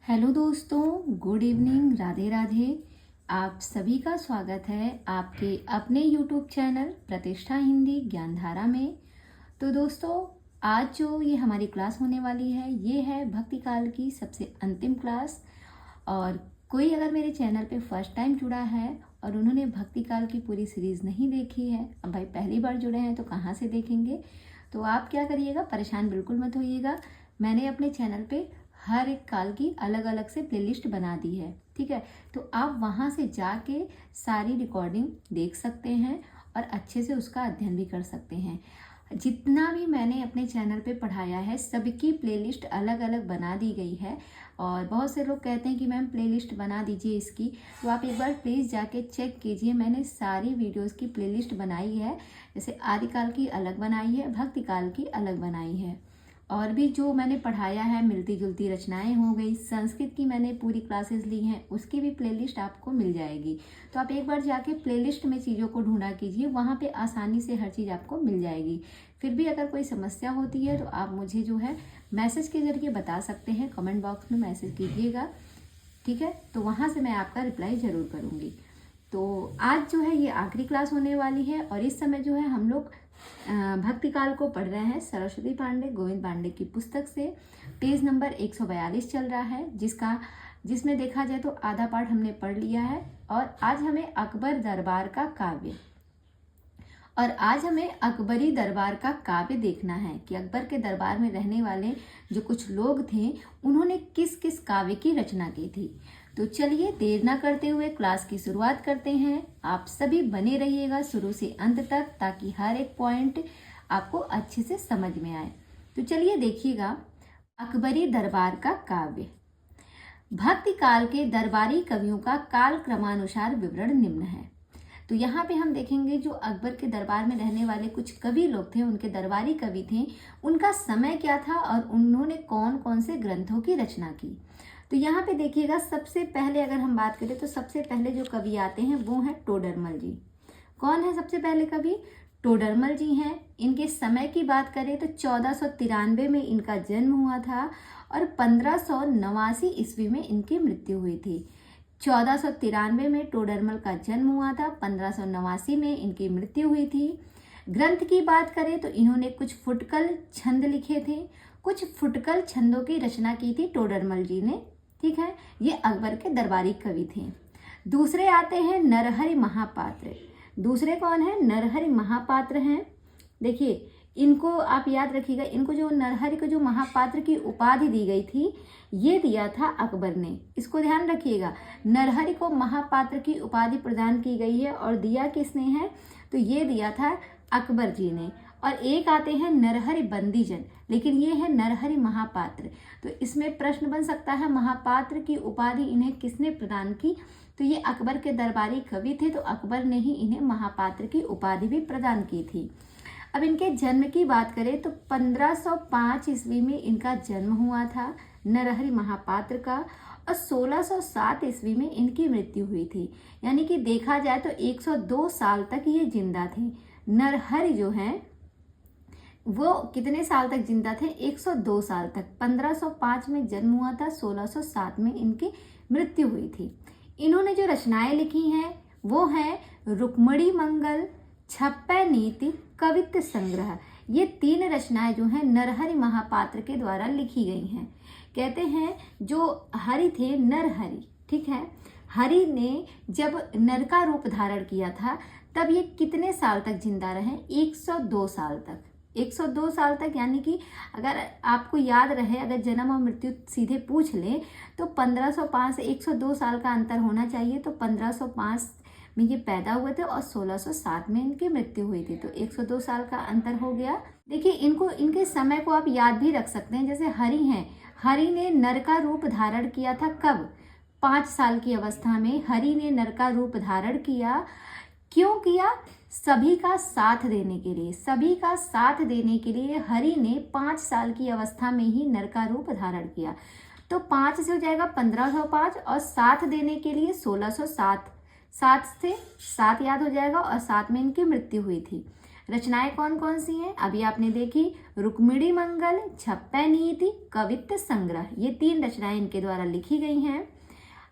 Hello दोस्तों, good evening, Radhe Radhe. आप सभी का स्वागत है आपके अपने यूट्यूब चैनल प्रतिष्ठा हिंदी ज्ञानधारा में। तो दोस्तों, आज जो ये हमारी क्लास होने वाली है ये है भक्ति काल की सबसे अंतिम क्लास। और कोई अगर मेरे चैनल पे फर्स्ट टाइम जुड़ा है और उन्होंने भक्ति काल की पूरी सीरीज़ नहीं देखी है, अब भाई पहली बार जुड़े हैं तो कहाँ से देखेंगे। तो आप क्या करिएगा, परेशान बिल्कुल मत होइएगा। मैंने अपने चैनल पे हर एक काल की अलग अलग से प्लेलिस्ट बना दी है, ठीक है। तो आप वहाँ से जाके सारी रिकॉर्डिंग देख सकते हैं और अच्छे से उसका अध्ययन भी कर सकते हैं। जितना भी मैंने अपने चैनल पे पढ़ाया है सबकी प्लेलिस्ट अलग अलग बना दी गई है। और बहुत से लोग कहते हैं कि मैम प्लेलिस्ट बना दीजिए इसकी, तो आप एक बार प्लीज़ जाके चेक कीजिए। मैंने सारी वीडियोस की प्लेलिस्ट बनाई है, जैसे आदिकाल की अलग बनाई है, भक्ति काल की अलग बनाई है, और भी जो मैंने पढ़ाया है मिलती जुलती रचनाएं हो गई। संस्कृत की मैंने पूरी क्लासेस ली हैं, उसकी भी प्लेलिस्ट आपको मिल जाएगी। तो आप एक बार जाके प्लेलिस्ट में चीज़ों को ढूंढा कीजिए, वहाँ पे आसानी से हर चीज़ आपको मिल जाएगी। फिर भी अगर कोई समस्या होती है तो आप मुझे जो है मैसेज के ज़रिए बता सकते हैं, कमेंट बॉक्स में मैसेज कीजिएगा, ठीक है। तो वहाँ से मैं आपका रिप्लाई ज़रूर करूँगी। तो आज जो है ये आखिरी क्लास होने वाली है और इस समय जो है हम लोग भक्ति काल को पढ़ रहे हैं सरस्वती पांडे, गोविंद पांडे की पुस्तक से। पेज नंबर 142 चल रहा है, जिसमें देखा जाए तो आधा पाठ हमने पढ़ लिया है। और आज हमें अकबर दरबार का काव्य अकबरी दरबार का काव्य देखना है कि अकबर के दरबार में रहने वाले जो कुछ लोग थे उन्होंने किस किस काव्य की रचना की थी। तो चलिए देर ना करते हुए क्लास की शुरुआत करते हैं। आप सभी बने रहिएगा शुरू से अंत तक, ताकि हर एक पॉइंट आपको अच्छे से समझ में आए। तो चलिए देखिएगा, अकबरी दरबार का काव्य। भक्ति काल के दरबारी कवियों का काल क्रमानुसार विवरण निम्न है। तो यहाँ पे हम देखेंगे जो अकबर के दरबार में रहने वाले कुछ कवि लोग थे, उनके दरबारी कवि थे, उनका समय क्या था और उन्होंने कौन कौन से ग्रंथों की रचना की। तो यहाँ पे देखिएगा, सबसे पहले अगर हम बात करें तो सबसे पहले जो कवि आते हैं वो हैं टोडरमल जी। कौन है सबसे पहले कवि? टोडरमल जी हैं। इनके समय की बात करें तो 1493 में इनका जन्म हुआ था और 1589 ईस्वी में इनकी मृत्यु हुई थी। 1493 में टोडरमल का जन्म हुआ था, 1589 में इनकी मृत्यु हुई थी। ग्रंथ की बात करें तो इन्होंने कुछ फुटकल छंद लिखे थे, कुछ फुटकल छंदों की रचना की थी टोडरमल जी ने, ठीक है। ये अकबर के दरबारी कवि थे। दूसरे आते हैं नरहरि महापात्र। दूसरे कौन है? नरहरि महापात्र हैं। देखिए, इनको आप याद रखिएगा, इनको जो नरहरि को जो महापात्र की उपाधि दी गई थी ये दिया था अकबर ने। इसको ध्यान रखिएगा, नरहरि को महापात्र की उपाधि प्रदान की गई है और दिया किसने है? तो ये दिया था अकबर जी ने। और एक आते हैं नरहरि बंदीजन, लेकिन ये है नरहरि महापात्र। तो इसमें प्रश्न बन सकता है महापात्र की उपाधि इन्हें किसने प्रदान की? तो ये अकबर के दरबारी कवि थे, तो अकबर ने ही इन्हें महापात्र की उपाधि भी प्रदान की थी। अब इनके जन्म की बात करें तो 1505 ईस्वी में इनका जन्म हुआ था नरहरि महापात्र का, और 1607 ईस्वी में इनकी मृत्यु हुई थी। यानी कि देखा जाए तो 102 साल तक ये जिंदा थे। नरहरि जो हैं वो कितने साल तक जिंदा थे? 102 साल तक। 1505 में जन्म हुआ था, 1607 में इनकी मृत्यु हुई थी। इन्होंने जो रचनाएं लिखी हैं वो हैं रुक्मणी मंगल, छप्पै नीति, कवित्त संग्रह। ये 3 रचनाएं जो हैं नरहरि महापात्र के द्वारा लिखी गई हैं। कहते हैं जो हरि थे, नरहरि, ठीक है, हरि ने जब नर का रूप धारण किया था तब ये कितने साल तक जिंदा रहे? 102 साल तक। 102 साल तक, यानी कि अगर आपको याद रहे, अगर जन्म और मृत्यु सीधे पूछ ले तो 1505 से 102 साल का अंतर होना चाहिए। तो 1505 में ये पैदा हुए थे और 1607 में इनकी मृत्यु हुई थी, तो 102 साल का अंतर हो गया। देखिए, इनके समय को आप याद भी रख सकते हैं। जैसे हरि हैं, हरि ने नर का रूप धारण किया था कब? 5 साल की अवस्था में हरि ने नर का रूप धारण किया। क्यों किया? सभी का साथ देने के लिए। सभी का साथ देने के लिए हरि ने 5 साल की अवस्था में ही नर का रूप धारण किया। तो 5 से हो जाएगा 1505 और साथ देने के लिए 1607। 7 से 7 याद हो जाएगा और 7 में इनकी मृत्यु हुई थी। रचनाएं कौन कौन सी हैं अभी आपने देखी, रुक्मिणी मंगल, छप्पै नीति, कवित्त संग्रह, ये 3 रचनाएं इनके द्वारा लिखी गई हैं।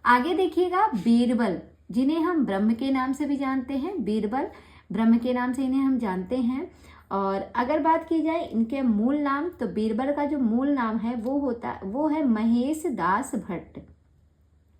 आगे देखिएगा बीरबल, जिन्हें हम ब्रह्म के नाम से भी जानते हैं, बीरबल ब्रह्म के नाम से इन्हें हम जानते हैं। और अगर बात की जाए इनके मूल नाम, तो बीरबल का जो मूल नाम है वो है महेश दास भट्ट।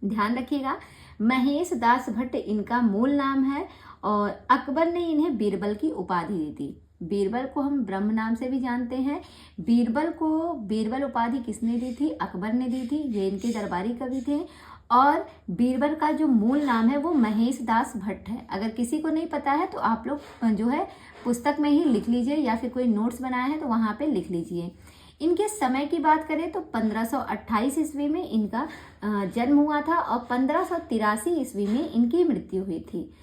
ध्यान रखिएगा, महेश दास भट्ट इनका मूल नाम है और अकबर ने इन्हें बीरबल की उपाधि दी थी। बीरबल को हम ब्रह्म नाम से भी जानते हैं। बीरबल को बीरबल उपाधि किसने दी थी? अकबर ने दी थी। ये इनके दरबारी कवि थे और बीरबल का जो मूल नाम है वो महेश दास भट्ट है। अगर किसी को नहीं पता है तो आप लोग जो है पुस्तक में ही लिख लीजिए या फिर कोई नोट्स बनाया है तो वहाँ पे लिख लीजिए। इनके समय की बात करें तो 1528 ईस्वी में इनका जन्म हुआ था और 1583 ईस्वी में इनकी मृत्यु हुई थी।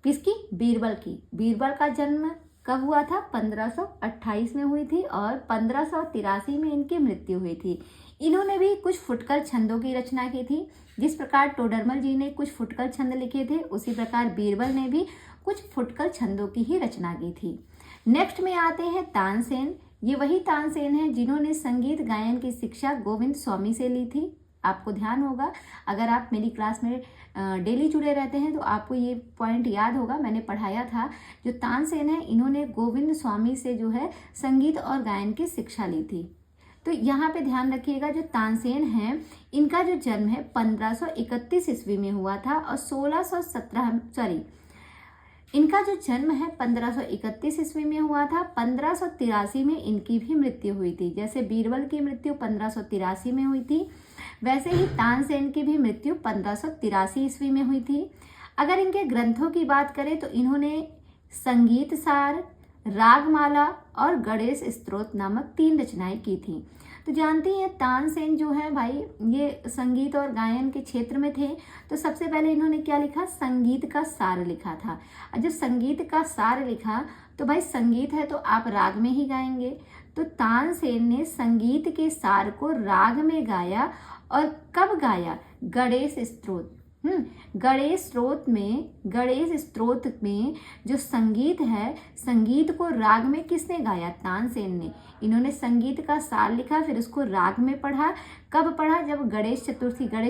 किसकी? बीरबल की। बीरबल का जन्म कब हुआ था? 1528 में हुई थी और 1583 में इनकी मृत्यु हुई थी। इन्होंने भी कुछ फुटकर छंदों की रचना की थी। जिस प्रकार टोडरमल जी ने कुछ फुटकर छंद लिखे थे, उसी प्रकार बीरबल ने भी कुछ फुटकर छंदों की ही रचना की थी। नेक्स्ट में आते हैं तानसेन। ये वही तानसेन हैं जिन्होंने संगीत गायन की शिक्षा गोविंद स्वामी से ली थी। आपको ध्यान होगा, अगर आप मेरी क्लास में डेली जुड़े रहते हैं तो आपको ये पॉइंट याद होगा, मैंने पढ़ाया था। जो तानसेन है इन्होंने गोविंद स्वामी से जो है संगीत और गायन की शिक्षा ली थी। तो यहाँ पे ध्यान रखिएगा, जो तानसेन हैं इनका जो जन्म है 1531 ईस्वी में हुआ था और इनका जो जन्म है 1531 ईस्वी में हुआ था। 1583 में इनकी भी मृत्यु हुई थी। जैसे बीरबल की मृत्यु 1583 में हुई थी, वैसे ही तानसेन की भी मृत्यु 1583 ईस्वी में हुई थी। अगर इनके ग्रंथों की बात करें तो इन्होंने संगीत सार, रागमाला और गणेश स्तोत्र नामक 3 रचनाएं की थी। तो जानती हैं तानसेन जो है भाई, ये संगीत और गायन के क्षेत्र में थे। तो सबसे पहले इन्होंने क्या लिखा? संगीत का सार लिखा था। और जब संगीत का सार लिखा तो भाई संगीत है तो आप राग में ही गाएंगे। तो तानसेन ने संगीत के सार को राग में गाया। और कब गाया? गणेश स्तोत्र। गणेश स्तोत्र में जो संगीत है, संगीत को राग में किसने गाया? तानसेन ने। इन्होंने संगीत का सार लिखा, फिर उसको राग में पढ़ा। कब पढ़ा? जब गणेश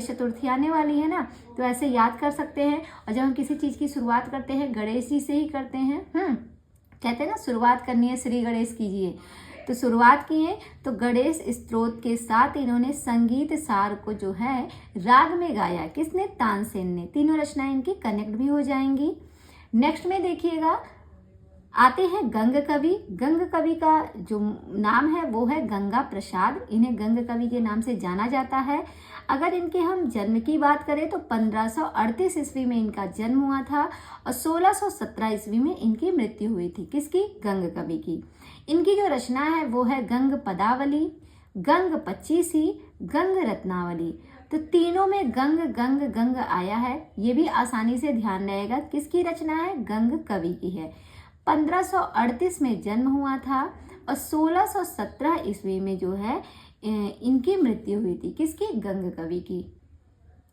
चतुर्थी आने वाली है ना, तो ऐसे याद कर सकते हैं। और जब हम किसी चीज की शुरुआत करते हैं गणेश जी से ही करते हैं। कहते हैं ना, शुरुआत करनी है श्री गणेश कीजिए। तो शुरुआत किए तो गणेश स्तोत्र के साथ इन्होंने संगीत सार को जो है राग में गाया। किसने? तानसेन ने। तीनों रचनाएं इनकी कनेक्ट भी हो जाएंगी। नेक्स्ट में देखिएगा, आते हैं गंग कवि। गंग कवि का जो नाम है वो है गंगा प्रसाद। इन्हें गंग कवि के नाम से जाना जाता है। अगर इनके हम जन्म की बात करें तो 1538 ईस्वी में इनका जन्म हुआ था और 1617 ईस्वी में इनकी मृत्यु हुई थी। किसकी? गंग कवि की। इनकी जो रचना है वो है गंग पदावली, गंग पच्चीसी, गंग रत्नावली। तो तीनों में गंग गंग गंग आया है, ये भी आसानी से ध्यान रहेगा। किसकी रचना है? गंग कवि की है। 1538 में जन्म हुआ था और 1617 ईस्वी में जो है इनकी मृत्यु हुई थी। किसकी? गंग कवि की।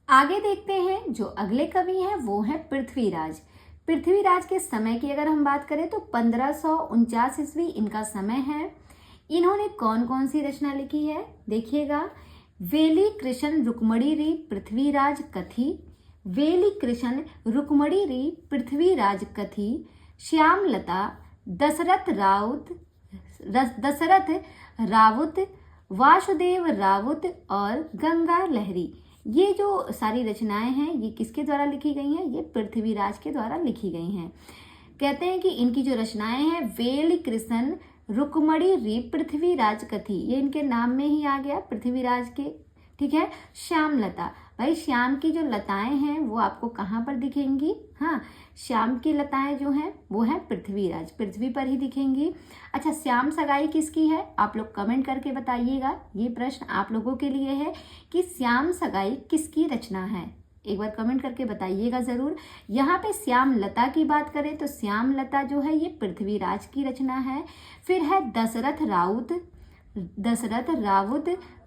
आगे देखते हैं, जो अगले कवि हैं वो है पृथ्वीराज। पृथ्वीराज के समय की अगर हम बात करें तो 1549 ईस्वी इनका समय है। इन्होंने कौन कौन सी रचना लिखी है? देखिएगा, वेली कृष्ण रुक्मणी री पृथ्वीराज कथी, वेली कृष्ण रुक्मणी री पृथ्वीराज कथी, श्यामलता, दशरथ राउत, वासुदेव राउत और गंगा लहरी। ये जो सारी रचनाएं हैं ये किसके द्वारा लिखी गई हैं? ये पृथ्वीराज के द्वारा लिखी गई हैं। कहते हैं कि इनकी जो रचनाएं हैं, वेली कृष्ण रुक्मणी री पृथ्वीराज कथी, ये इनके नाम में ही आ गया पृथ्वीराज के। ठीक है। श्यामलता, भाई श्याम की जो लताएं हैं वो आपको कहाँ पर दिखेंगी? हाँ, श्याम की लताएं जो हैं वो है पृथ्वीराज, पृथ्वी पर ही दिखेंगी। अच्छा, श्याम सगाई किसकी है? आप लोग कमेंट करके बताइएगा। ये प्रश्न आप लोगों के लिए है कि श्याम सगाई किसकी रचना है, एक बार कमेंट करके बताइएगा जरूर। यहाँ पे श्याम लता की बात करें तो श्याम लता जो है ये पृथ्वीराज की रचना है। फिर है दशरथ राउत,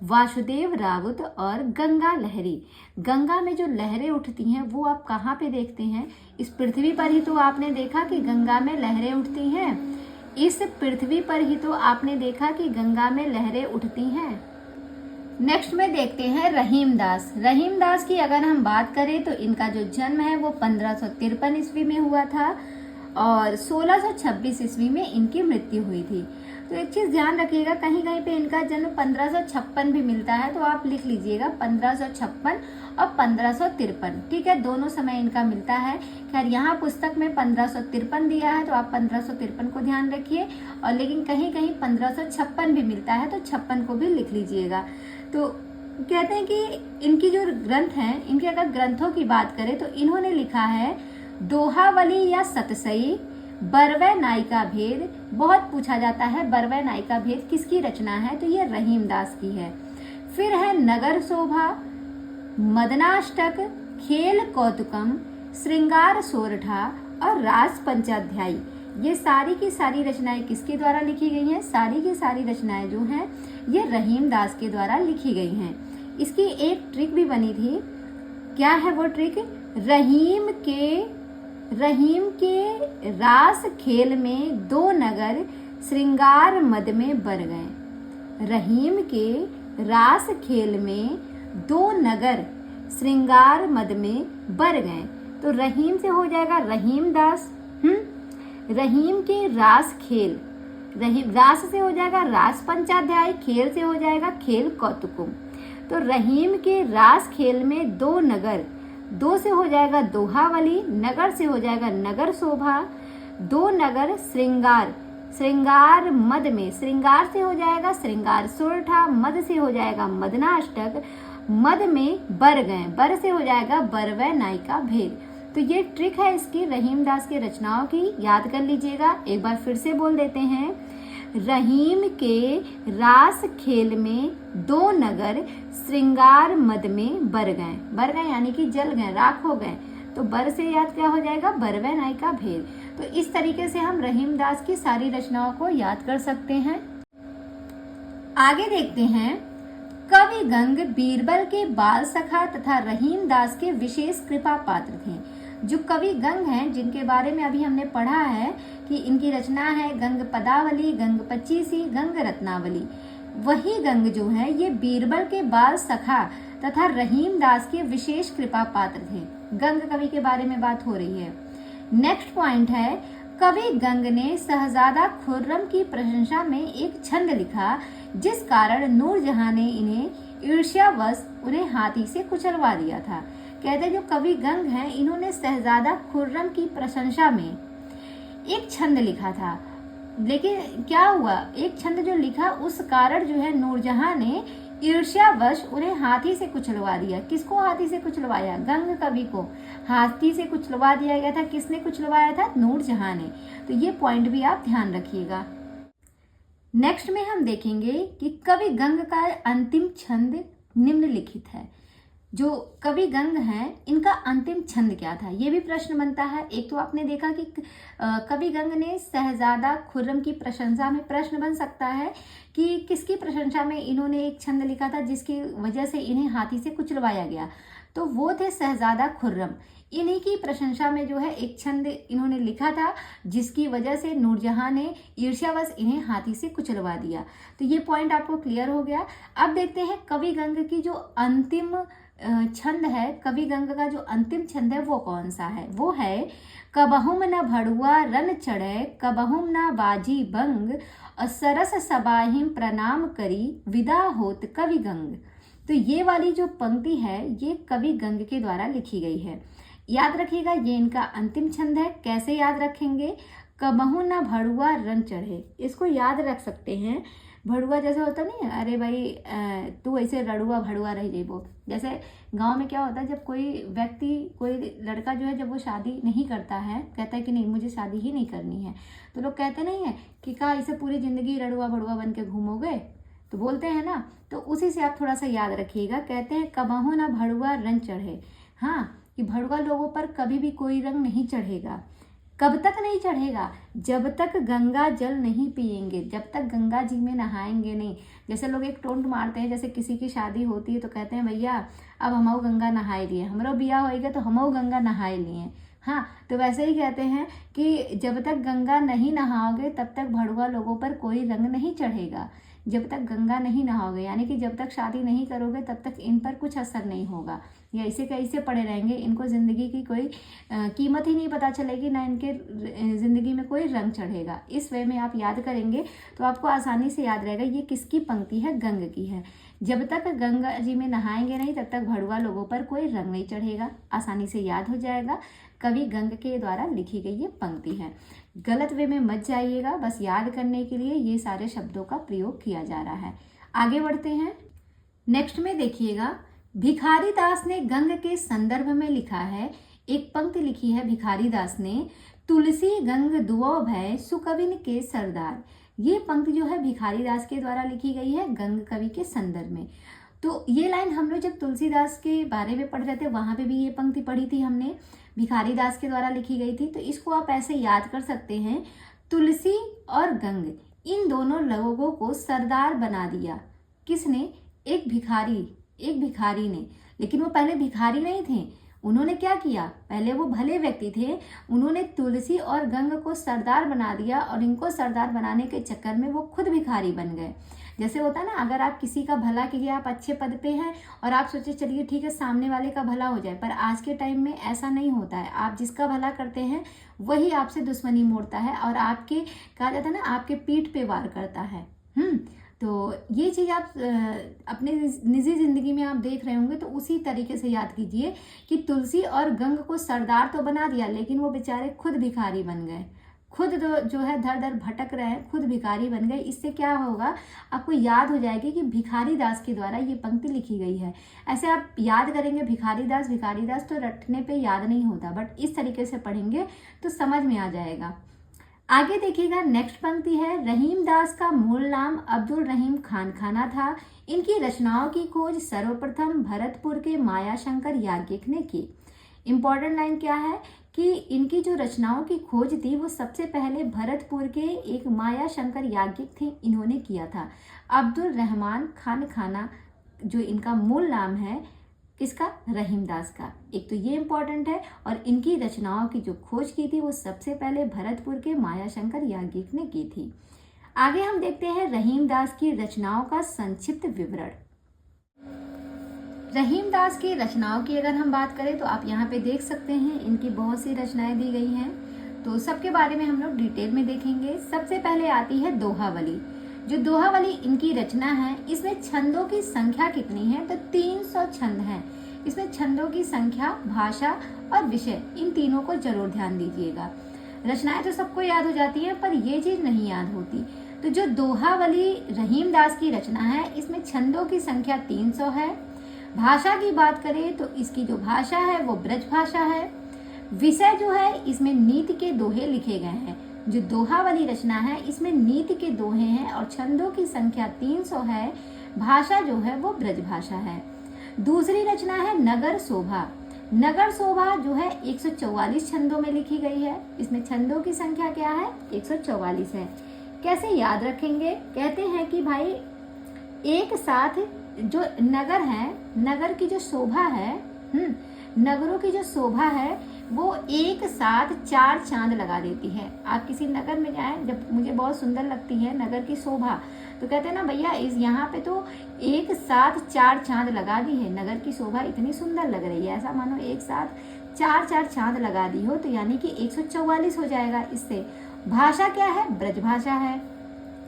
वासुदेव राउत और गंगा लहरी। गंगा में जो लहरें उठती हैं वो आप कहाँ पे देखते हैं? इस पृथ्वी पर ही तो आपने देखा कि गंगा में लहरें उठती हैं। इस पृथ्वी पर ही तो आपने देखा कि गंगा में लहरें उठती हैं। नेक्स्ट में देखते हैं रहीमदास। रहीमदास की अगर हम बात करें तो इनका जो जन्म है वो 1553 ईस्वी में हुआ था और 1626 ईस्वी में इनकी मृत्यु हुई थी। तो एक चीज ध्यान रखिएगा, कहीं कहीं पे इनका जन्म 1556 भी मिलता है, तो आप लिख लीजिएगा 1556 और 1553। ठीक है, दोनों समय इनका मिलता है। खैर यहाँ पुस्तक में 1553 दिया है, तो आप 1553 को ध्यान रखिए, और लेकिन कहीं कहीं 1556 भी मिलता है, तो 56 को भी लिख लीजिएगा। तो कहते हैं कि इनकी जो ग्रंथ हैं, इनके अगर ग्रंथों की बात करें तो इन्होंने लिखा है दोहावली या सतसई, बरवै नायिका भेद। बहुत पूछा जाता है बरवै नायिका भेद किसकी रचना है, तो ये रहीमदास की है। फिर है नगर शोभा, मदनाष्टक, खेल कौतुकम, श्रृंगार सोरठा और रास पंचाध्यायी। ये सारी की सारी रचनाएं किसके द्वारा लिखी गई हैं? सारी की सारी रचनाएं जो हैं ये रहीमदास के द्वारा लिखी गई हैं। इसकी एक ट्रिक भी बनी थी। क्या है वो ट्रिक? रहीम के रास खेल में दो नगर श्रृंगार मद में बर गए। रहीम के रास खेल में दो नगर श्रृंगार मद में बर गए। तो रहीम से हो जाएगा रहीमदास। रहीम के रास खेल, रास से हो जाएगा रास पंचाध्याय, खेल से हो जाएगा खेल कौतुकम। तो रहीम के रास खेल में दो नगर, दो से हो जाएगा दोहावली, नगर से हो जाएगा नगर शोभा, दो नगर श्रृंगार मद में, श्रृंगार से हो जाएगा श्रृंगार सोरठा, मद से हो जाएगा मदनाष्टक, मद में बर गए, बर से हो जाएगा बरवै नायिका भेद। तो ये ट्रिक है इसकी रहीमदास के रचनाओं की, याद कर लीजिएगा। एक बार फिर से बोल देते हैं, रहीम के रास खेल में दो नगर श्रृंगार मद में बर गए यानी कि जल गए, राख हो गए। तो बर से याद क्या हो जाएगा? बरवै नायिका भेद। तो इस तरीके से हम रहीमदास की सारी रचनाओं को याद कर सकते हैं। आगे देखते हैं, कवि गंग बीरबल के बाल सखा तथा रहीमदास के विशेष कृपा पात्र थे। जो कवि गंग हैं, जिनके बारे में अभी हमने पढ़ा है कि इनकी रचना है गंग पदावली, गंग पच्चीसी, गंग रत्नावली, वही गंग जो है ये बीरबल के बाल सखा तथा रहीमदास के विशेष कृपा पात्र थे। गंग कवि के बारे में बात हो रही है। नेक्स्ट पॉइंट है, कवि गंग ने शहजादा खुर्रम की प्रशंसा में एक छंद लिखा, जिस कारण नूरजहां ने इन्हें ईर्ष्यावश उन्हें हाथी से कुचलवा दिया था। कहते हैं जो कवि गंग हैं, इन्होंने शहजादा खुर्रम की प्रशंसा में एक छंद लिखा था, लेकिन क्या हुआ, एक छंद जो लिखा उस कारण जो है नूरजहां ने ईर्ष्यावश उन्हें हाथी से कुचलवा दिया। किसको हाथी से कुचलवाया? गंग कवि को हाथी से कुचलवा दिया गया था। किसने कुचलवाया था? नूरजहां ने। तो ये पॉइंट भी आप ध्यान रखिएगा। नेक्स्ट में हम देखेंगे कि कवि गंग का अंतिम छंद निम्नलिखित है। जो कवि गंग हैं, इनका अंतिम छंद क्या था, ये भी प्रश्न बनता है। एक तो आपने देखा कि कवि गंग ने शहजादा खुर्रम की प्रशंसा में, प्रश्न बन सकता है कि किसकी प्रशंसा में इन्होंने एक छंद लिखा था जिसकी वजह से इन्हें हाथी से कुचलवाया गया। तो वो थे शहजादा खुर्रम। इन्हीं की प्रशंसा में जो है एक छंद इन्होंने लिखा था, जिसकी वजह से नूरजहां ने ईर्ष्यावश इन्हें हाथी से कुचलवा दिया। तो ये पॉइंट आपको क्लियर हो गया। अब देखते हैं कवि गंग की जो अंतिम छंद है, कवि गंग का जो अंतिम छंद है वो कौन सा है? वो है, कबहुम न भड़ुआ रन चढ़े, कबहुम न बाजी बंग, और सरस सबाहिम प्रणाम करी, विदा होत कवि गंग। तो ये वाली जो पंक्ति है ये कवि गंग के द्वारा लिखी गई है। याद रखिएगा, ये इनका अंतिम छंद है। कैसे याद रखेंगे? कबहू न भड़ुआ रन चढ़े, इसको याद रख सकते हैं। भड़ुआ जैसे होता नहीं है, अरे भाई तू ऐसे रड़ुआ भड़ुआ रह जेबो। जैसे गांव में क्या होता है, जब कोई व्यक्ति, कोई लड़का जो है, जब वो शादी नहीं करता है, कहता है कि नहीं मुझे शादी ही नहीं करनी है, तो लोग कहते नहीं है कि का इसे पूरी जिंदगी रड़ुआ भड़ुआ बन के घूमोगे, तो बोलते हैं ना। तो उसी से आप थोड़ा सा याद रखिएगा। कहते हैं कबहू न भड़ुआ रंग चढ़े, हाँ, कि भड़ुआ लोगों पर कभी भी कोई रंग नहीं चढ़ेगा। कब तक नहीं चढ़ेगा? जब तक गंगा जल नहीं पिएंगे, जब तक गंगा जी में नहाएंगे नहीं। जैसे लोग एक टोंट मारते हैं, जैसे किसी की शादी होती है तो कहते हैं भैया अब हमऊ गंगा नहाए लिए, हमरो बियाह होएगा तो हमऊ गंगा नहाए लिए। हाँ, तो वैसे ही कहते हैं कि जब तक गंगा नहीं नहाओगे तब तक भड़ुआ लोगों पर कोई रंग नहीं चढ़ेगा। जब तक गंगा नहीं नहाओगे यानी कि जब तक शादी नहीं करोगे तब तक इन पर कुछ असर नहीं होगा। ये ऐसे कैसे पड़े रहेंगे, इनको ज़िंदगी की कोई कीमत ही नहीं पता चलेगी, ना इनके ज़िंदगी में कोई रंग चढ़ेगा। इस वे में आप याद करेंगे तो आपको आसानी से याद रहेगा ये किसकी पंक्ति है, गंग की है। जब तक गंगा जी में नहाएंगे नहीं तब तक भड़ुआ लोगों पर कोई रंग नहीं चढ़ेगा। आसानी से याद हो जाएगा, कवि गंग के द्वारा लिखी गई ये पंक्ति है। गलत वे में मत जाइएगा, बस याद करने के लिए ये सारे शब्दों का प्रयोग किया जा रहा है। आगे बढ़ते हैं। नेक्स्ट में देखिएगा, भिखारी दास ने गंग के संदर्भ में लिखा है, एक पंक्ति लिखी है भिखारी दास ने, तुलसी गंग दुओ भय सुकविन के सरदार। ये पंक्ति जो है भिखारी दास के द्वारा लिखी गई है गंग कवि के संदर्भ में। तो ये लाइन हम लोग जब तुलसीदास के बारे में पढ़ रहे थे वहां पे भी ये पंक्ति पढ़ी थी हमने, भिखारी दास के द्वारा लिखी गई थी। तो इसको आप ऐसे याद कर सकते हैं, तुलसी और गंग इन दोनों लोगों को सरदार बना दिया। किसने? एक भिखारी ने। लेकिन वो पहले भिखारी नहीं थे। उन्होंने क्या किया, पहले वो भले व्यक्ति थे, उन्होंने तुलसी और गंग को सरदार बना दिया और इनको सरदार बनाने के चक्कर में वो खुद भिखारी बन गए। जैसे होता है ना, अगर आप किसी का भला कीजिए, आप अच्छे पद पे हैं और आप सोचे चलिए ठीक है सामने वाले का भला हो जाए, पर आज के टाइम में ऐसा नहीं होता है। आप जिसका भला करते हैं वही आपसे दुश्मनी मोड़ता है और आपके, कहा जाता है ना, आपके पीठ पे वार करता है। तो ये चीज़ आप अपने निजी ज़िंदगी में आप देख रहे होंगे, तो उसी तरीके से याद कीजिए कि तुलसी और गंग को सरदार तो बना दिया लेकिन वो बेचारे खुद भिखारी बन गए, खुद जो है दर दर भटक रहे हैं, खुद भिखारी बन गए। इससे क्या होगा, आपको याद हो जाएगी कि भिखारी दास के द्वारा ये पंक्ति लिखी गई है। ऐसे आप याद करेंगे भिखारी दास तो रटने पे याद नहीं होता, बट इस तरीके से पढ़ेंगे तो समझ में आ जाएगा। आगे देखिएगा, नेक्स्ट पंक्ति है, रहीम दास का मूल नाम अब्दुल रहीम खान खाना था। इनकी रचनाओं की खोज सर्वप्रथम भरतपुर के मायाशंकर याज्ञिक ने की। इंपॉर्टेंट लाइन क्या है कि इनकी जो रचनाओं की खोज थी वो सबसे पहले भरतपुर के एक मायाशंकर याज्ञिक थे, इन्होंने किया था। अब्दुल रहमान खान खाना जो इनका मूल नाम है, किसका? रहीम दास का। एक तो ये इंपॉर्टेंट है, और इनकी रचनाओं की जो खोज की थी वो सबसे पहले भरतपुर के मायाशंकर याज्ञिक ने की थी। आगे हम देखते हैं रहीम दास की रचनाओं का संक्षिप्त विवरण। रहीम दास की रचनाओं की अगर हम बात करें तो आप यहाँ पे देख सकते हैं इनकी बहुत सी रचनाएं दी गई हैं, तो सबके बारे में हम लोग डिटेल में देखेंगे। सबसे पहले आती है दोहावली। जो दोहावली इनकी रचना है, इसमें छंदों की संख्या कितनी है, तो 300 छंद हैं। इसमें छंदों की संख्या, भाषा और विषय, इन तीनों को जरूर ध्यान दीजिएगा। रचनाएं तो सबको याद हो जाती हैं, पर ये चीज नहीं याद होती। तो जो दोहावली रहीम दास की रचना है, इसमें छंदों की संख्या 300 है। भाषा की बात करें तो इसकी जो भाषा है वो ब्रज भाषा है। विषय जो है, इसमें नीति के दोहे लिखे गए हैं। जो दोहावली रचना है इसमें नीति के दोहे हैं और छंदों की संख्या 300 है। भाषा जो है वो ब्रज भाषा है। दूसरी रचना है नगर शोभा। नगर शोभा जो है 144 छंदों में लिखी गई है। इसमें छंदों की संख्या क्या है? 144 है। कैसे याद रखेंगे? कहते हैं कि भाई एक साथ जो नगर है, नगर की जो शोभा है, नगरों की जो शोभा है वो एक साथ 4 चांद लगा देती है। आप किसी नगर में जाएं, जब मुझे बहुत सुंदर लगती है नगर की शोभा, तो कहते हैं ना भैया इस यहाँ पे तो एक साथ 4 चांद लगा दी है, नगर की शोभा इतनी सुंदर लग रही है। ऐसा मानो एक साथ 4 चांद लगा दी हो, तो यानी कि 144 हो जाएगा इससे। भाषा क्या है? ब्रज भाषा है।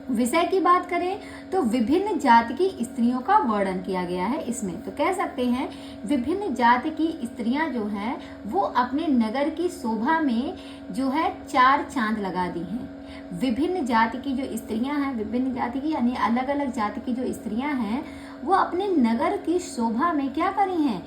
विषय की बात करें तो विभिन्न जाति की स्त्रियों का वर्णन किया गया है इसमें। तो कह सकते हैं विभिन्न जाति की स्त्रियां जो हैं वो अपने नगर की शोभा में जो है 4 चांद लगा दी हैं। विभिन्न जाति की जो स्त्रियां हैं, विभिन्न जाति की यानी अलग अलग जाति की जो स्त्रियां हैं, वो अपने नगर की शोभा में क्या करी हैं?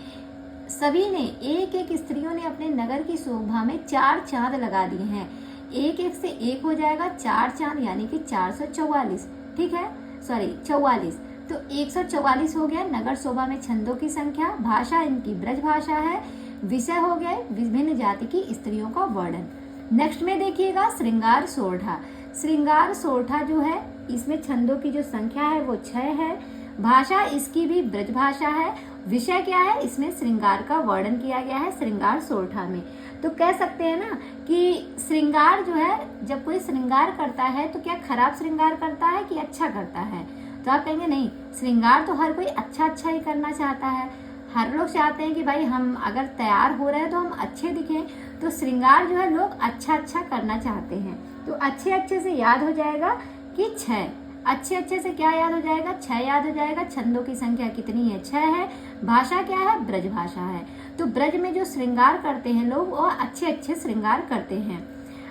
सभी ने, एक एक स्त्रियों ने अपने नगर की शोभा में 4 चांद लगा दिए हैं। एक एक से एक हो जाएगा 4 चांद, यानी कि 444। ठीक है, सॉरी 44। तो 144 हो गया नगर शोभा में छंदों की संख्या। भाषा इनकी ब्रज भाषा है। विषय हो गए विभिन्न जाति की स्त्रियों का वर्णन। नेक्स्ट में देखिएगा श्रृंगार सोरठा। श्रृंगार सोरठा जो है इसमें छंदों की जो संख्या है वो 6 है। भाषा इसकी भी ब्रज भाषा है। विषय क्या है? इसमें श्रृंगार का वर्णन किया गया है श्रृंगार सोरठा में। तो कह सकते हैं ना कि श्रृंगार जो है, जब कोई श्रृंगार करता है तो क्या खराब श्रृंगार करता है कि अच्छा करता है? तो आप कहेंगे नहीं, श्रृंगार तो हर कोई अच्छा अच्छा ही करना चाहता है। हर लोग चाहते हैं कि भाई हम अगर तैयार हो रहे हैं तो हम अच्छे दिखें, तो श्रृंगार जो है लोग अच्छा अच्छा करना चाहते हैं। तो अच्छे अच्छे से याद हो जाएगा कि 6। अच्छे अच्छे से क्या याद हो जाएगा? 6 याद हो जाएगा। छंदों की संख्या कितनी है? 6 है। भाषा क्या है? ब्रज भाषा है। तो ब्रज में जो श्रृंगार करते हैं लोग वो अच्छे अच्छे श्रृंगार करते हैं।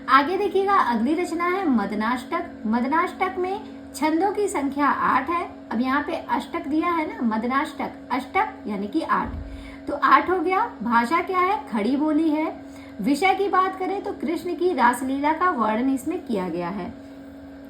आगे देखिएगा, अगली रचना है मदनाष्टक। मदनाष्टक में छंदों की संख्या 8 है। अब यहाँ पे अष्टक दिया है ना, मदनाष्टक, अष्टक यानी कि 8, तो 8 हो गया। भाषा क्या है? खड़ी बोली है। विषय की बात करें तो कृष्ण की रासलीला का वर्णन इसमें किया गया है।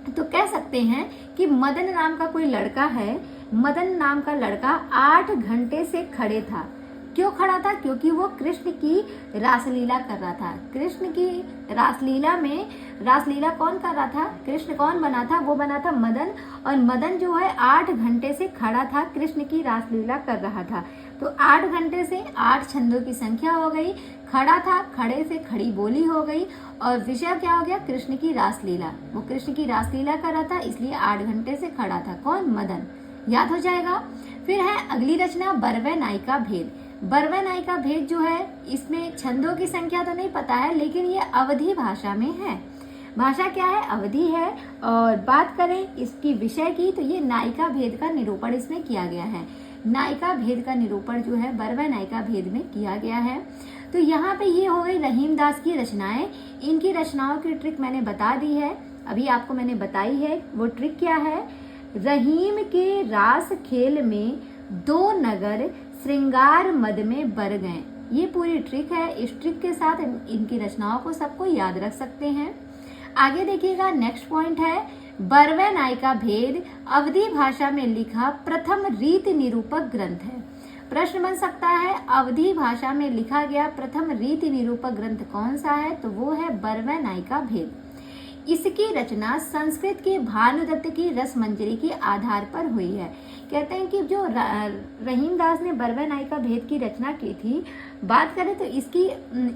तो कह सकते हैं कि मदन नाम का कोई लड़का है, मदन नाम का लड़का 8 घंटे से खड़े था। क्यों खड़ा था? क्योंकि वो कृष्ण की रासलीला कर रहा था। कृष्ण की रासलीला में, रासलीला कौन कर रहा था? कृष्ण। कौन बना था? वो बना था मदन। और मदन जो है 8 घंटे से खड़ा था, कृष्ण की रासलीला कर रहा था। तो 8 घंटे से 8 छंदों की संख्या हो गई। खड़ा था, खड़े से खड़ी बोली हो गई। और विषय क्या हो गया? कृष्ण की रासलीला। वो कृष्ण की रासलीला कर रहा था, इसलिए 8 घंटे से खड़ा था। कौन? मदन। याद हो जाएगा। फिर है अगली रचना बरवै नायिका भेद। बरवै नायिका भेद जो है, इसमें छंदों की संख्या तो नहीं पता है, लेकिन ये अवधी भाषा में है। भाषा क्या है? अवधी है। और बात करें इसकी विषय की तो ये नायिका भेद का निरूपण इसमें किया गया है। नायिका भेद का निरूपण जो है बरवै नायिका भेद में किया गया है। तो यहाँ पे ये हो गई रहीमदास की रचनाएं। इनकी रचनाओं की ट्रिक मैंने बता दी है, अभी आपको मैंने बताई है। वो ट्रिक क्या है? रहीम के रास खेल में 2 नगर श्रृंगार मद में बर गए। ये पूरी ट्रिक है। इस ट्रिक के साथ इनकी रचनाओं को सबको याद रख सकते हैं। आगे देखिएगा, नेक्स्ट पॉइंट है बरवै नायिका भेद अवधी भाषा में लिखा प्रथम रीति निरूपक ग्रंथ है। प्रश्न बन सकता है अवधी भाषा में लिखा गया प्रथम रीति निरूपक ग्रंथ कौन सा है? तो वो है बरवै नायिका भेद। इसकी रचना संस्कृत के भानुदत्त की रसमंजरी के आधार पर हुई है। कहते हैं कि जो रहीमदास ने बरवै नायिका भेद की रचना की थी, बात करें तो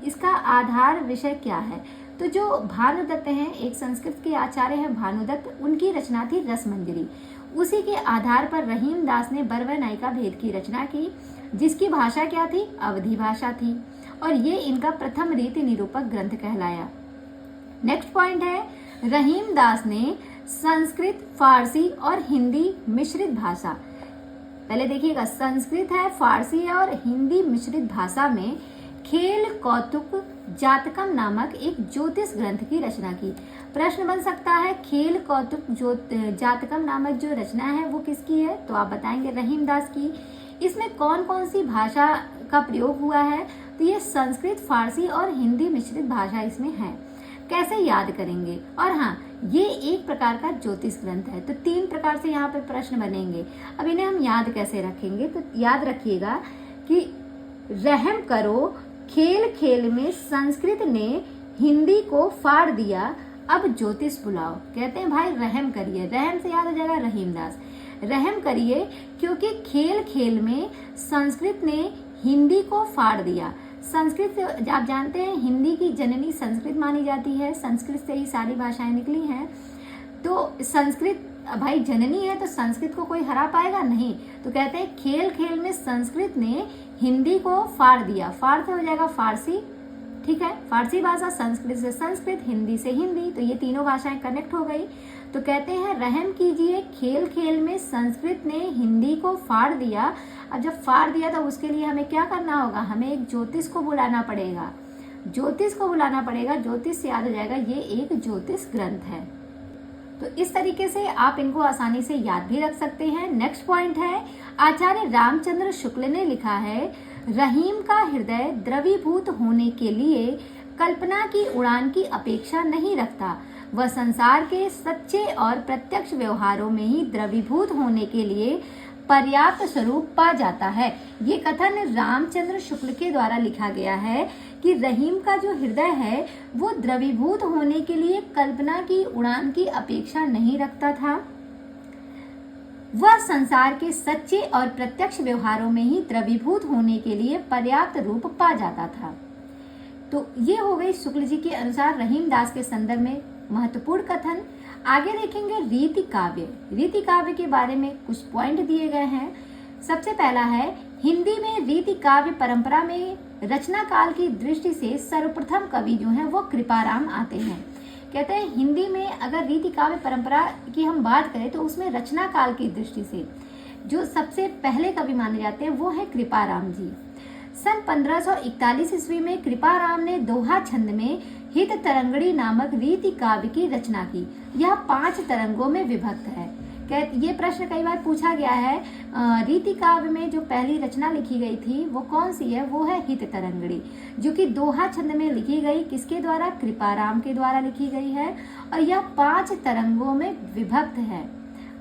इसका आधार विषय क्या है? तो जो भानुदत्त हैं, एक संस्कृत के आचार्य हैं भानुदत्त, उनकी रचना थी रसमंजरी। उसी के आधार पर रहीमदास ने बरवै नायिका भेद की रचना की, जिसकी भाषा क्या थी? अवधी भाषा थी। और ये इनका प्रथम रीति निरूपक ग्रंथ कहलाया। नेक्स्ट पॉइंट है रहीमदास ने संस्कृत, फारसी और हिंदी मिश्रित भाषा। पहले देखिएगा, संस्कृत है, फारसी है और हिंदी मिश्रित भाषा में खेल कौतुक जातकम नामक एक ज्योतिष ग्रंथ की रचना की। प्रश्न बन सकता है खेल कौतुक जातकम नामक जो रचना है वो किसकी है? तो आप बताएंगे रहीमदास की। इसमें कौन कौन सी भाषा का प्रयोग हुआ है? तो ये संस्कृत, फारसी और हिंदी मिश्रित भाषा इसमें है। कैसे याद करेंगे? और हाँ, ये एक प्रकार का ज्योतिष ग्रंथ है। तो 3 प्रकार से यहाँ पे प्रश्न बनेंगे। अब इन्हें हम याद कैसे रखेंगे? तो याद रखिएगा कि रहम करो, खेल खेल में संस्कृत ने हिंदी को फाड़ दिया, अब ज्योतिष बुलाओ। कहते हैं भाई रहम करिए, रहम से याद हो जाएगा रहीमदास। रहम करिए क्योंकि खेल खेल में संस्कृत ने हिंदी को फाड़ दिया। संस्कृत आप जानते हैं हिंदी की जननी संस्कृत मानी जाती है, संस्कृत से ही सारी भाषाएं निकली हैं। तो संस्कृत भाई जननी है तो संस्कृत को कोई हरा पाएगा नहीं। तो कहते हैं खेल खेल में संस्कृत ने हिंदी को फाड़ दिया। फाड़ से हो जाएगा फारसी, ठीक है, फारसी भाषा, संस्कृत से संस्कृत, हिंदी से हिंदी, तो ये तीनों भाषाएं कनेक्ट हो गई। तो कहते हैं रहम कीजिए, खेल खेल में संस्कृत ने हिंदी को फाड़ दिया। अब जब फाड़ दिया तो उसके लिए हमें क्या करना होगा? हमें एक ज्योतिष को बुलाना पड़ेगा। ज्योतिष को बुलाना पड़ेगा। ज्योतिष से याद हो जाएगा ये एक ज्योतिष ग्रंथ है। तो इस तरीके से आप इनको आसानी से याद भी रख सकते हैं। नेक्स्ट पॉइंट है आचार्य रामचंद्र शुक्ल ने लिखा है रहीम का हृदय द्रवीभूत होने के लिए कल्पना की उड़ान की अपेक्षा नहीं रखता। वह संसार के सच्चे और प्रत्यक्ष व्यवहारों में ही द्रवीभूत होने के लिए पर्याप्त स्वरूप पा जाता है। ये कथन रामचंद्र शुक्ल के द्वारा लिखा गया है कि रहीम का जो हृदय है वो द्रवीभूत होने के लिए कल्पना की उड़ान की अपेक्षा नहीं रखता था। वह संसार के सच्चे और प्रत्यक्ष व्यवहारों में ही द्रवीभूत होने के लिए पर्याप्त रूप पा जाता था। तो ये हो गई शुक्ल जी के अनुसार रहीम दास के संदर्भ में महत्वपूर्ण कथन। आगे देखेंगे रीति काव्य। रीति काव्य के बारे में कुछ पॉइंट दिए गए हैं। सबसे पहला है, हिंदी में रीति काव्य परंपरा में रचना काल की दृष्टि से सर्वप्रथम कवि जो हैं वो कृपाराम आते हैं। कहते हैं हिंदी में अगर रीति काव्य परंपरा की हम बात करें तो उसमें रचना काल की दृष्टि से जो सबसे पहले कवि माने जाते हैं वो है कृपाराम जी। सन 1541 ईस्वी में कृपाराम ने दोहा छंद में हित तरंगड़ी नामक रीति काव्य की रचना की। यह 5 तरंगों में विभक्त है। ये प्रश्न कई बार पूछा गया है। रीति काव्य में जो पहली रचना लिखी गई थी वो कौन सी है? वो है हित तरंगड़ी, जो कि दोहा छंद में लिखी गई। किसके द्वारा? कृपाराम के द्वारा लिखी गई है और यह 5 तरंगों में विभक्त है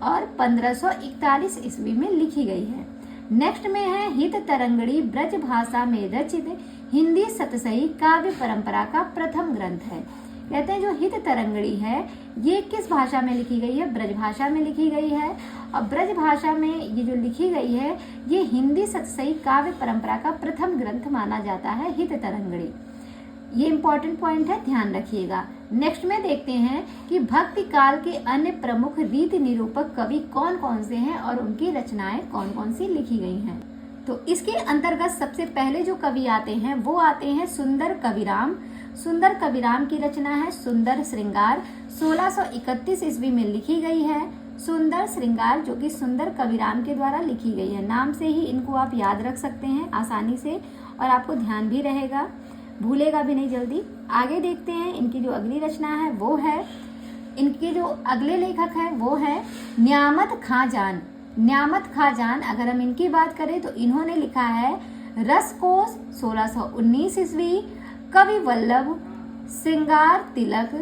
और 1541 ईस्वी में लिखी गई है। नेक्स्ट में है हित तरंगड़ी ब्रज भाषा में रचित हिंदी सतसई काव्य परंपरा का प्रथम ग्रंथ है। कहते हैं जो हित तरंगड़ी है ये किस भाषा में लिखी गई है? ब्रज भाषा में लिखी गई है और ब्रज भाषा में ये जो लिखी गई है ये हिंदी सतसई काव्य परंपरा का प्रथम ग्रंथ माना जाता है हित तरंगड़ी। ये इंपॉर्टेंट पॉइंट है, ध्यान रखिएगा। नेक्स्ट में देखते हैं कि भक्ति काल के अन्य प्रमुख रीति निरूपक कवि कौन कौन से हैं और उनकी रचनाएं कौन कौन सी लिखी गई हैं। तो इसके अंतर्गत सबसे पहले जो कवि आते हैं वो आते हैं सुंदर कविराम। सुंदर कविराम की रचना है सुंदर श्रृंगार, 1631 ईस्वी में लिखी गई है। सुंदर श्रृंगार जो कि सुंदर कविराम के द्वारा लिखी गई है। नाम से ही इनको आप याद रख सकते हैं आसानी से और आपको ध्यान भी रहेगा, भूलेगा भी नहीं जल्दी। आगे देखते हैं इनकी जो अगली रचना है वो है, इनके जो अगले लेखक है वो है न्यामत खां जान। न्यामत खां जान अगर हम इनकी बात करें तो इन्होंने लिखा है रसकोश 1619 ईस्वी, कवि वल्लभ, श्रृंगार तिलक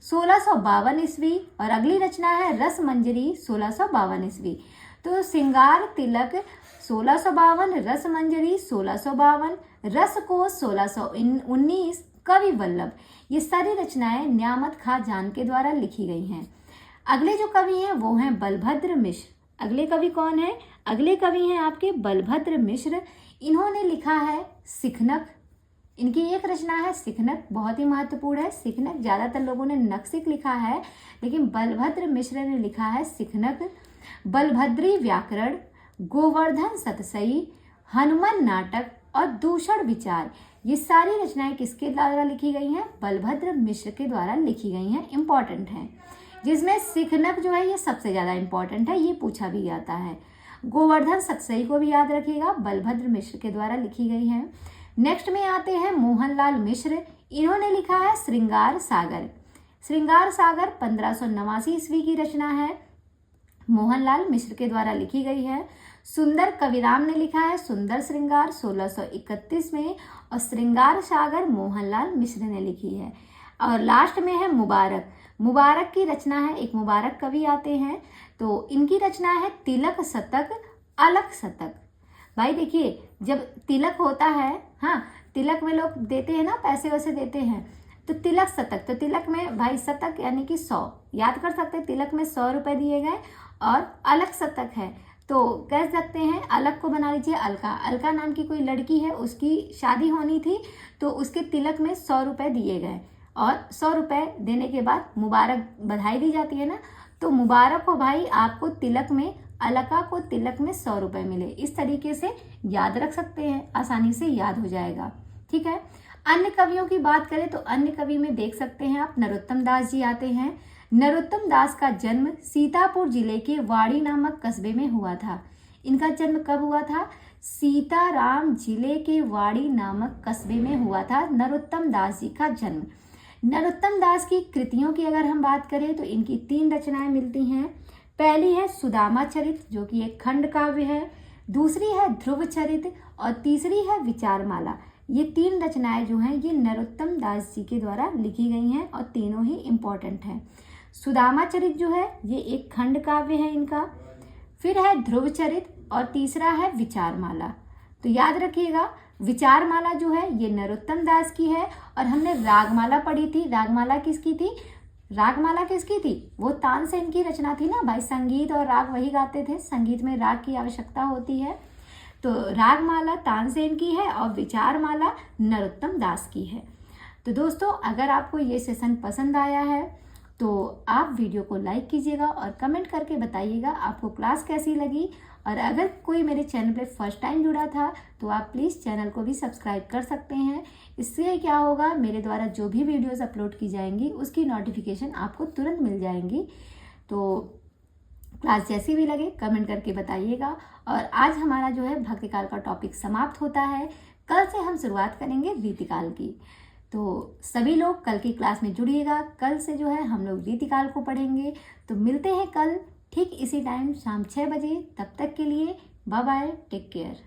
1652 ईस्वी और अगली रचना है रस मंजरी 1652 ईस्वी। तो श्रृंगार तिलक 1652, रस मंजरी 1652, रसकोश 1619, कवि वल्लभ, ये सारी रचनाएं न्यामत खां जान के द्वारा लिखी गई हैं। अगले जो कवि हैं वो हैं बलभद्र मिश्र। अगले कवि कौन है? अगले कवि हैं आपके बलभद्र मिश्र। इन्होंने लिखा है सिखनक। इनकी एक रचना है सिखनक, बहुत ही महत्वपूर्ण है। सिखनक ज्यादातर लोगों ने नक्सिक लिखा है लेकिन बलभद्र मिश्र ने लिखा है सिखनक। बलभद्री व्याकरण, गोवर्धन सतसई, हनुमान नाटक और दूषण विचार, ये सारी रचनाएं किसके द्वारा लिखी गई हैं? बलभद्र मिश्र के द्वारा लिखी गई हैं, इंपॉर्टेंट हैं। जिसमें सिखनक जो है ये सबसे ज्यादा इंपॉर्टेंट है, ये पूछा भी जाता है। गोवर्धन सतसई को भी याद रखिएगा, बलभद्र मिश्र के द्वारा लिखी गई है। नेक्स्ट में आते हैं मोहनलाल मिश्र। इन्होंने लिखा है श्रृंगार सागर। श्रृंगार सागर 1589 ईस्वी की रचना है, मोहनलाल मिश्र के द्वारा लिखी गई है। सुंदर कविराम ने लिखा है सुंदर श्रृंगार 1631 में और श्रृंगार सागर मोहनलाल मिश्र ने लिखी है। और लास्ट में है मुबारक। मुबारक की रचना है, एक मुबारक कवि आते हैं तो इनकी रचना है तिलक शतक अलख शतक। भाई देखिए जब तिलक होता है, हाँ तिलक में लोग देते हैं ना, पैसे वैसे देते हैं, तो तिलक शतक, तो तिलक में भाई शतक यानी कि 100 याद कर सकते हैं। तिलक में 100 रुपए दिए गए और अलख शतक है तो कह सकते हैं अलग को बना लीजिए अलका। अलका नाम की कोई लड़की है, उसकी शादी होनी थी तो उसके तिलक में 100 रुपए दिए गए और 100 रुपए देने के बाद मुबारक बधाई दी जाती है ना, तो मुबारक हो भाई आपको तिलक में, अलका को तिलक में 100 रुपए मिले। इस तरीके से याद रख सकते हैं, आसानी से याद हो जाएगा। ठीक है। अन्य कवियों की बात करें तो अन्य कवि में देख सकते हैं आप नरोत्तम दास जी आते हैं। नरोत्तम दास का जन्म सीतापुर जिले के वाड़ी नामक कस्बे में हुआ था। इनका जन्म कब हुआ था? सीताराम जिले के वाड़ी नामक कस्बे में हुआ था नरोत्तम दास जी का जन्म। नरोत्तम दास की कृतियों की अगर हम बात करें तो इनकी 3 रचनाएं मिलती हैं। पहली है सुदामा चरित जो कि एक खंड काव्य है, दूसरी है ध्रुव चरित और तीसरी है विचारमाला। ये 3 रचनाएं जो हैं ये नरोत्तम दास जी के द्वारा लिखी गई हैं और तीनों ही इम्पोर्टेंट हैं। सुदामा चरित जो है ये एक खंड काव्य है इनका, फिर है ध्रुव चरित और तीसरा है विचारमाला। तो याद रखिएगा विचारमाला जो है ये नरोत्तम दास की है और हमने रागमाला पढ़ी थी। रागमाला किसकी थी? रागमाला किसकी थी? वो तानसेन की रचना थी ना भाई, संगीत और राग वही गाते थे, संगीत में राग की आवश्यकता होती है। तो रागमाला तानसेन की है और विचारमाला नरोत्तम दास की है। तो दोस्तों, अगर आपको ये सेशन पसंद आया है तो आप वीडियो को लाइक कीजिएगा और कमेंट करके बताइएगा आपको क्लास कैसी लगी। और अगर कोई मेरे चैनल पे फर्स्ट टाइम जुड़ा था तो आप प्लीज़ चैनल को भी सब्सक्राइब कर सकते हैं। इससे क्या होगा, मेरे द्वारा जो भी वीडियोस अपलोड की जाएंगी उसकी नोटिफिकेशन आपको तुरंत मिल जाएंगी। तो क्लास जैसी भी लगे कमेंट करके बताइएगा। और आज हमारा जो है भक्तिकाल का टॉपिक समाप्त होता है। कल से हम शुरुआत करेंगे रीतिकाल की। तो सभी लोग कल की क्लास में जुड़िएगा। कल से जो है हम लोग रीतिकाल को पढ़ेंगे। तो मिलते हैं कल ठीक इसी टाइम शाम 6 बजे। तब तक के लिए बाय बाय, टेक केयर।